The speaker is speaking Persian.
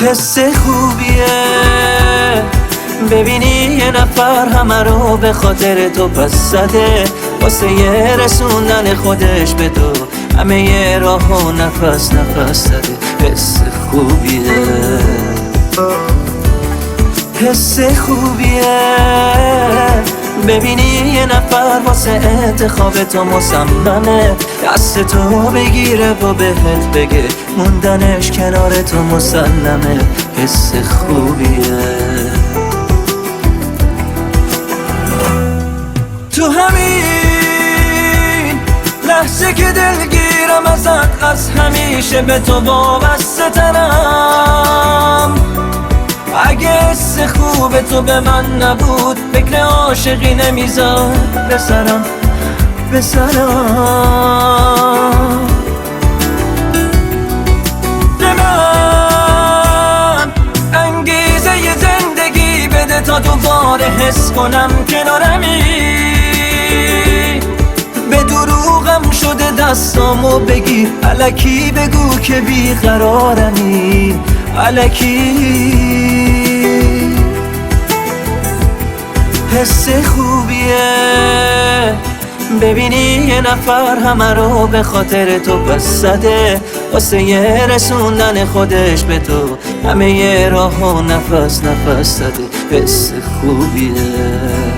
حس خوبیه ببینی یه نفر همه رو به خاطر تو پس زده، واسه یه رسوندن خودش به تو همه یه راه و نفس نفس زده. حس خوبیه، حس خوبیه ببینی یه نفر واسه انتخاب تو مصممه، دست تو بگیره و بهت بگه موندنش کنار تو مسلمه. حس خوبیه. تو همین لحظه که دلگیرم ازت، از همیشه به تو وابسته ترم. اگه حس خوب تو به من نبود فکر عاشقی نمیذار بسرم. به من انگیزه ی زندگی بده تا دوباره حس کنم کنارمی. به دروغم شده دستامو بگی، الکی بگو که بیقرارمی، الکی. حس خوبیه ببینی یه نفر همه رو به خاطر تو پس زده، واسه یه رسوندن خودش به تو همه یه راه و نفس نفس زده. حس خوبیه.